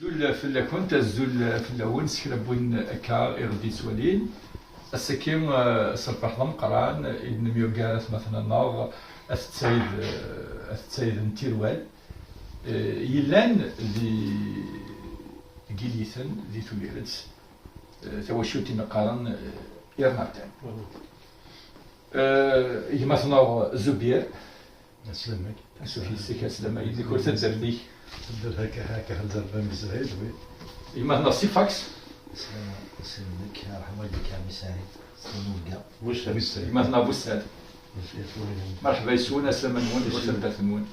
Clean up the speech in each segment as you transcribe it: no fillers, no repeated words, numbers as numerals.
زول في كنت الزول في الأول سكربوين كا إردي سوالين السكيم صباح قران إن ميوغارس مثلا نار التسيد نتيروال يلان ذي جيليثن ذي تويرتس توشوتي مقارن إرناتان يمثلا زبير أسلمك سوفي سيك أسلم يدي كل تدر لي تدر هكا هالزربان بزايد يمثلا سيفاكس أسلمك رحمة الله كامل سعيد سلموكا واش هذا السيد يمثلا بوساد مرحبا يسون أسلم نون وسلبات نون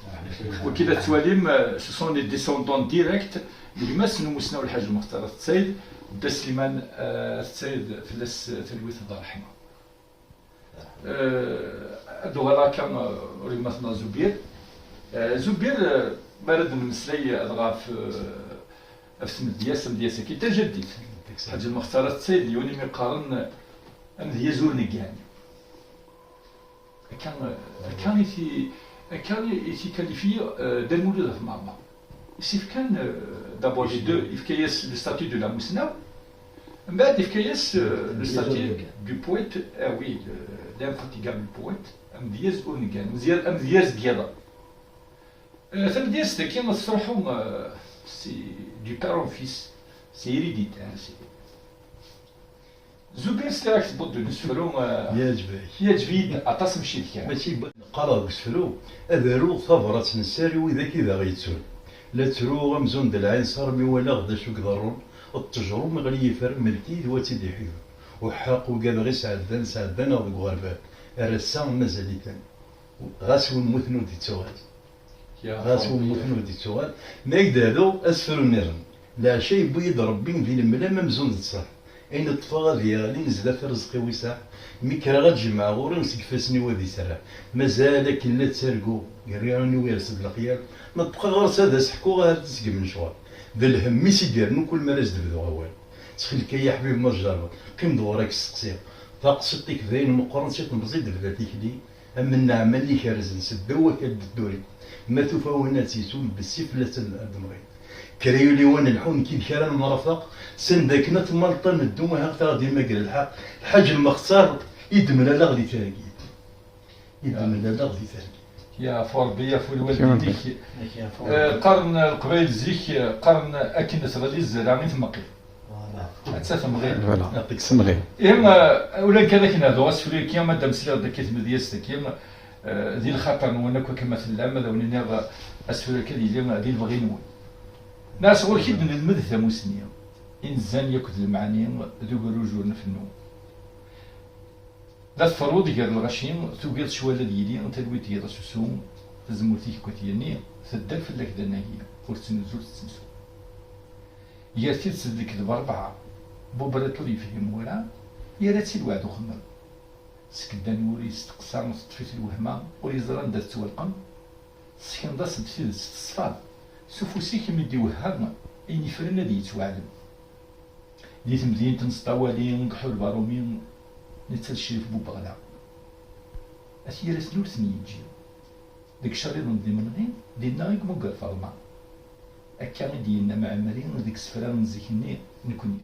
وكذا تواليم سون لي ديسوندون ديريكت اللي يمثلوا مسنا الحاج المختار السيد بدا سليمان السيد فلاس تلويث الله يرحمه دوغالا كان مثلا زبير بارد المسلي أضغى في سمدياس كي تجديد حاج المختار السيد يوني مقارن هي زورني كاع كان يتكاليفي دار مولود في ماما يسيف كان دابور لي دو يفكايس لو ستاتيو دو لا موسنا من بعد يفكايس لو ستاتيو دو بويت وي لانفاتيغابل بويت امدياز اورنيكان امدياز ديالا فمدياز كي نصرحو سي دو بار فيس سي هيريديتير سي زبير راك تبط نسفرو يعجبني عطاس مشيت كاع ماشي قرا وسفرو ادارو ثغرة نساري وإذا كذا غيتسون لا ترو غمزون د العين صار ولا غدا شو كضرون التجرو مغلي فرم ملكي دواتي دي حيو وحاق وقال غير سعدان غد غربان رسا مازاليتان غاس ونموتنو دي توغال غاس ونموتنو دي توغال ما يقدادو اسفرو نيرن لا شيء بيض ربي في الملا ممزون تصح أين الطفاغ ديالي نزل في رزقي ويسع ميكرا غتجمع غوري نسك فاسني وذي سرع مازال كلا تسرقو يريعوني ويرسد الخيار نطبقى غرس هذا سحكو غير تسقي من شوار ذا الهم ميسي ديالنو كل ما رازد بدو غوال تخيل كي يا حبيب ما جرب قيم دورك السقسير فاقصتك ذاين مقارن شيت مزيد بذاتيك لي أما النعمة اللي كارز نسدو وكاد الدوري ما تفاونات يسون بالسيف لا تنادمغي كريولي وانا الحون كي كران مرافق سندكنا مالطن الدوم هكذا ديما قال الحق الحاج المختار يدمن لا غادي تاكيد يدمن لا غادي تاكيد يا فوربيا فول والديك قرن القبيل زيك قرن اكن غادي الزرع من تمقي حتى تمغي يعطيك سمغي اما ولا كذاك نادو غاسفري كيما مادام سلا داك ديال كيما ذي الخطر وانا كما في اللعمه وني اسفل كذي اللي ذي البغي نون ناس غير كي نلمد ثاموسنيا إنسان ياكل المعاني ذو الرجول نفنو لا تفرض غير الغشيم توقيت شوالا ديالي انت الويت يا سوسوم تزموتيك كوتيني تدل في لك دناهيه ورتنزول تسمسو يا تي تصدق باربعه بوبراتو يفهم ورا يا راتي الوعد وخمم سكدان وري استقصى مصطفيت الوهمه وريزران دات توالقم سكن دا صدفي الصفاد سوفوسي كيما يدي وهاب اين يفرن هادي يتوعلم دي تمدين تنسطاوالين نكحو البارومين نتسالشي في بوبغلا اسيا راسلو سنيجي ديك الشريط ندي منغين دينا غيك موكال فالما هكا ديالنا معمرين وديك السفران نزيكني نكون